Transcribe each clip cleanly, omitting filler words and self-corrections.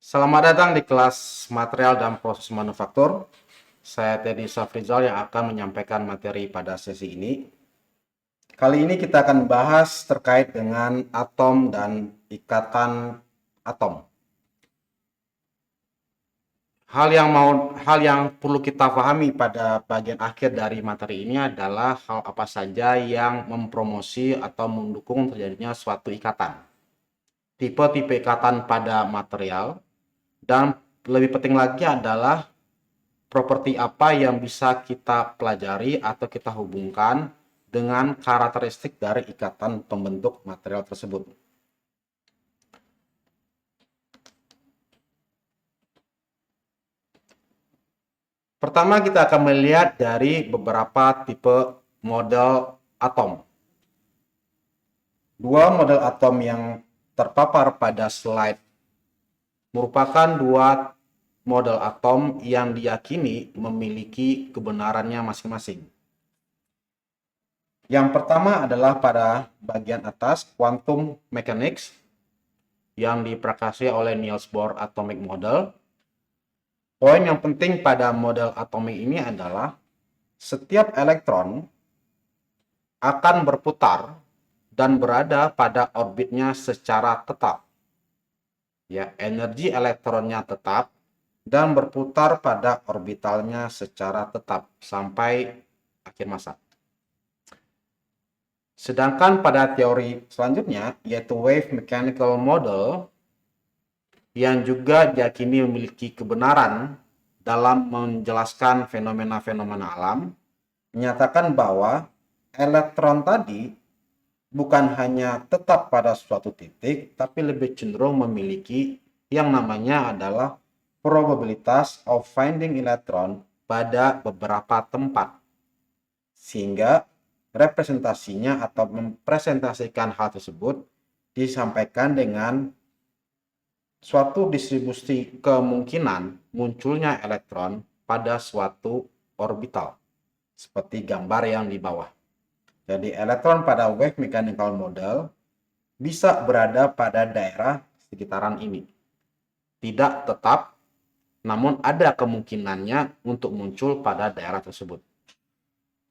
Selamat datang di kelas material dan proses manufaktur. Saya Teddy Safrizal yang akan menyampaikan materi pada sesi ini. Kali ini kita akan bahas terkait dengan atom dan ikatan atom. Hal yang perlu kita pahami pada bagian akhir dari materi ini adalah hal apa saja yang mempromosi atau mendukung terjadinya suatu ikatan. Tipe-tipe ikatan pada material, dan lebih penting lagi adalah properti apa yang bisa kita pelajari atau kita hubungkan dengan karakteristik dari ikatan pembentuk material tersebut. Pertama, kita akan melihat dari beberapa tipe model atom. Dua model atom yang terpapar pada slide merupakan dua model atom yang diyakini memiliki kebenarannya masing-masing. Yang pertama adalah pada bagian atas, quantum mechanics, yang diprakarsai oleh Niels Bohr Atomic Model. Poin yang penting pada model atomik ini adalah setiap elektron akan berputar dan berada pada orbitnya secara tetap. Ya, energi elektronnya tetap dan berputar pada orbitalnya secara tetap sampai akhir masa. Sedangkan pada teori selanjutnya, yaitu wave mechanical model, yang juga diyakini memiliki kebenaran dalam menjelaskan fenomena-fenomena alam, menyatakan bahwa elektron tadi bukan hanya tetap pada suatu titik, tapi lebih cenderung memiliki yang namanya adalah probabilitas of finding electron pada beberapa tempat. Sehingga representasinya atau mempresentasikan hal tersebut disampaikan dengan suatu distribusi kemungkinan munculnya elektron pada suatu orbital, seperti gambar yang di bawah. Jadi elektron pada wave mechanical model bisa berada pada daerah sekitaran ini. Tidak tetap, namun ada kemungkinannya untuk muncul pada daerah tersebut.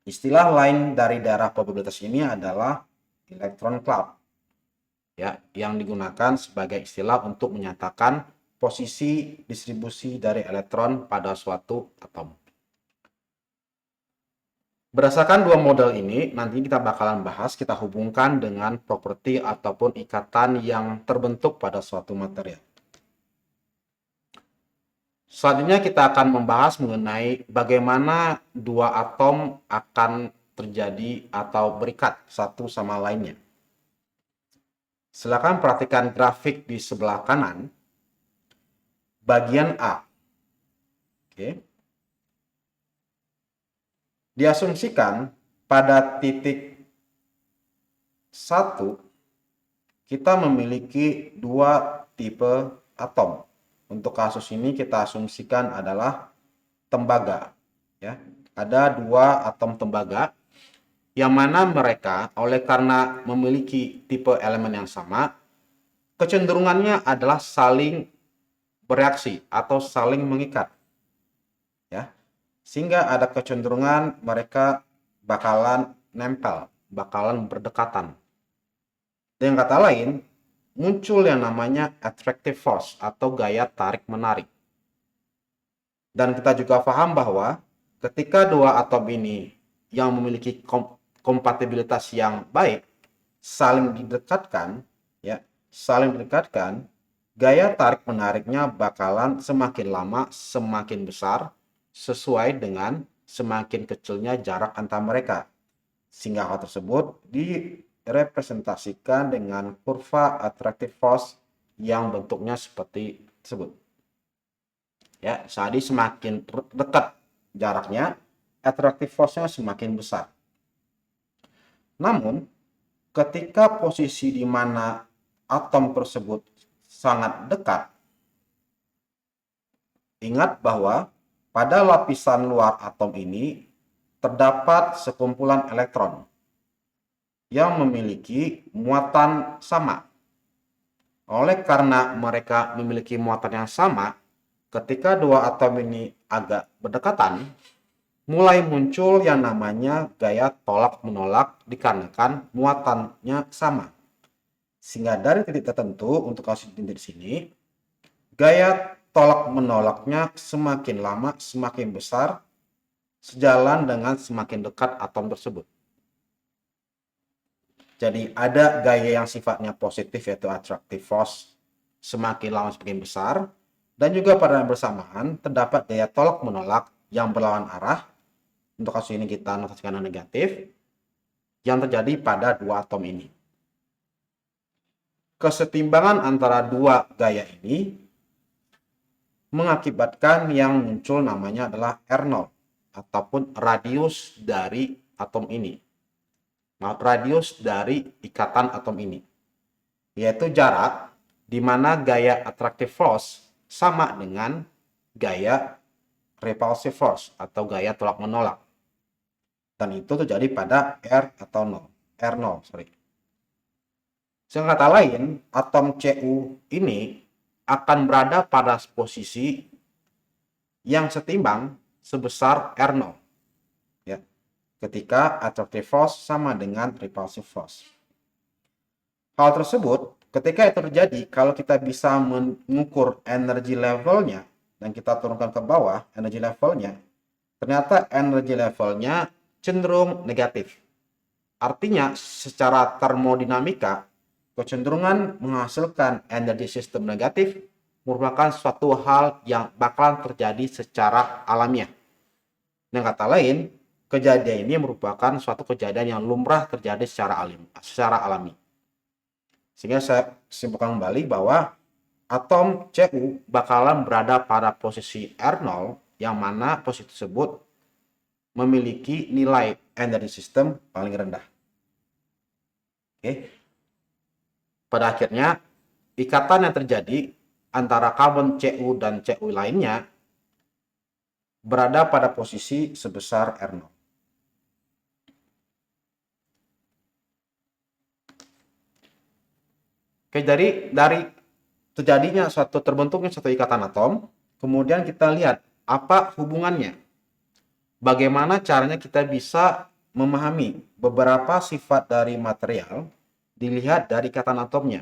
Istilah lain dari daerah probabilitas ini adalah electron cloud, ya, yang digunakan sebagai istilah untuk menyatakan posisi distribusi dari elektron pada suatu atom. Berdasarkan dua model ini, nanti kita bakalan bahas, kita hubungkan dengan properti ataupun ikatan yang terbentuk pada suatu material. Selanjutnya kita akan membahas mengenai bagaimana dua atom akan terjadi atau berikat satu sama lainnya. Silakan perhatikan grafik di sebelah kanan, bagian A. Oke. Diasumsikan pada titik 1 kita memiliki dua tipe atom. Untuk kasus ini kita asumsikan adalah tembaga, ya. Ada dua atom tembaga yang mana mereka oleh karena memiliki tipe elemen yang sama, kecenderungannya adalah saling bereaksi atau saling mengikat, ya. Sehingga ada kecenderungan mereka bakalan nempel, bakalan berdekatan. Dengan kata lain, muncul yang namanya attractive force atau gaya tarik-menarik. Dan kita juga paham bahwa ketika dua atom ini yang memiliki kompatibilitas yang baik saling didekatkan, ya, saling didekatkan, gaya tarik-menariknya bakalan semakin lama semakin besar sesuai dengan semakin kecilnya jarak antar mereka. Sehingga hal tersebut direpresentasikan dengan kurva attractive force yang bentuknya seperti tersebut. Ya, saat ini semakin dekat jaraknya, attractive force-nya semakin besar. Namun, ketika posisi di mana atom tersebut sangat dekat, ingat bahwa pada lapisan luar atom ini terdapat sekumpulan elektron yang memiliki muatan sama. Oleh karena mereka memiliki muatan yang sama, ketika dua atom ini agak berdekatan, mulai muncul yang namanya gaya tolak-menolak dikarenakan muatannya sama. Sehingga dari titik tertentu, untuk kasus di sini, gaya tolak-menolaknya semakin lama semakin besar, sejalan dengan semakin dekat atom tersebut. Jadi ada gaya yang sifatnya positif, yaitu attractive force, semakin lama semakin besar, dan juga pada bersamaan terdapat gaya tolak-menolak yang berlawan arah. Untuk kasus ini kita notasikan negatif, yang terjadi pada dua atom ini. Kesetimbangan antara dua gaya ini mengakibatkan yang muncul namanya adalah R0 ataupun radius dari atom ini. Radius dari ikatan atom ini, yaitu jarak di mana gaya attractive force sama dengan gaya repulsive force atau gaya tolak menolak. Dan itu terjadi pada R atau 0. R0, sorry. Dengan kata lain, atom Cu ini akan berada pada posisi yang setimbang sebesar R0. Ya, ketika attractive force sama dengan repulsive force. Hal tersebut, ketika itu terjadi, kalau kita bisa mengukur energi levelnya, dan kita turunkan ke bawah energi levelnya, ternyata energi levelnya cenderung negatif. Artinya, secara termodinamika, kecenderungan menghasilkan energi sistem negatif merupakan suatu hal yang bakalan terjadi secara alamiah. Dengan kata lain, kejadian ini merupakan suatu kejadian yang lumrah terjadi secara alami. Sehingga saya simpulkan kembali bahwa atom Cu bakalan berada pada posisi R0, yang mana posisi tersebut memiliki nilai energi sistem paling rendah. Oke. Pada akhirnya, ikatan yang terjadi antara karbon Cu dan Cu lainnya berada pada posisi sebesar R0. Oke, jadi dari terjadinya terbentuknya suatu ikatan atom, kemudian kita lihat apa hubungannya. Bagaimana caranya kita bisa memahami beberapa sifat dari material dilihat dari ikatan atomnya.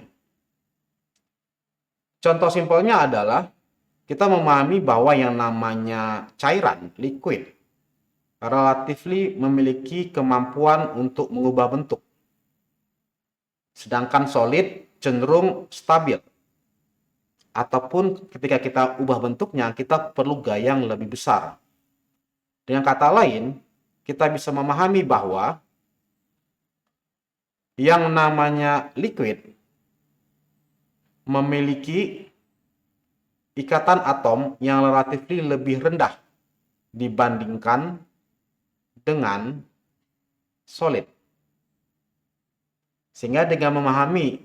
Contoh simpelnya adalah kita memahami bahwa yang namanya cairan, liquid, relatively memiliki kemampuan untuk mengubah bentuk. Sedangkan solid cenderung stabil. Ataupun ketika kita ubah bentuknya, kita perlu gaya yang lebih besar. Dengan kata lain, kita bisa memahami bahwa yang namanya liquid memiliki ikatan atom yang relatif lebih rendah dibandingkan dengan solid. Sehingga dengan memahami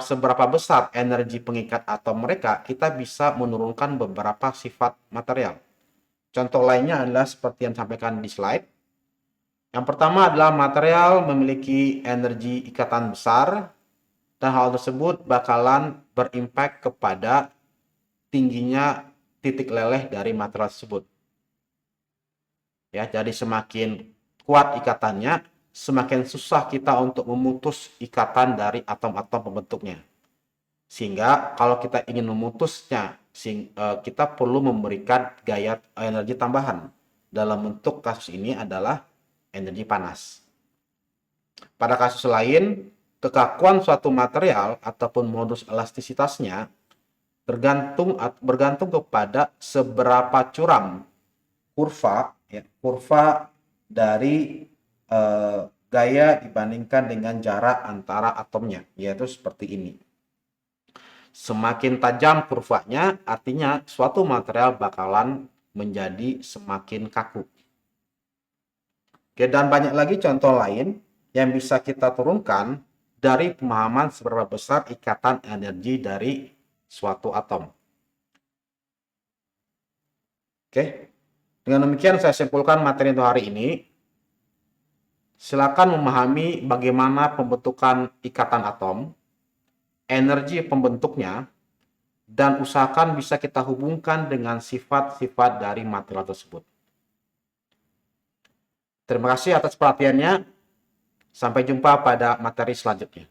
seberapa besar energi pengikat atom mereka, kita bisa menurunkan beberapa sifat material. Contoh lainnya adalah seperti yang disampaikan di slide. Yang pertama adalah material memiliki energi ikatan besar, dan hal tersebut bakalan berimpact kepada tingginya titik leleh dari material tersebut. Ya, jadi semakin kuat ikatannya, semakin susah kita untuk memutus ikatan dari atom-atom pembentuknya. Sehingga kalau kita ingin memutusnya, kita perlu memberikan gaya energi tambahan. Dalam bentuk kasus ini adalah energi panas. Pada kasus lain, kekakuan suatu material ataupun modus elastisitasnya bergantung kepada seberapa curam kurva dari gaya dibandingkan dengan jarak antara atomnya, yaitu seperti ini. Semakin tajam kurvanya, artinya suatu material bakalan menjadi semakin kaku. Oke, dan banyak lagi contoh lain yang bisa kita turunkan dari pemahaman seberapa besar ikatan energi dari suatu atom. Oke, dengan demikian saya simpulkan materi untuk hari ini. Silakan memahami bagaimana pembentukan ikatan atom, energi pembentuknya, dan usahakan bisa kita hubungkan dengan sifat-sifat dari material tersebut. Terima kasih atas perhatiannya. Sampai jumpa pada materi selanjutnya.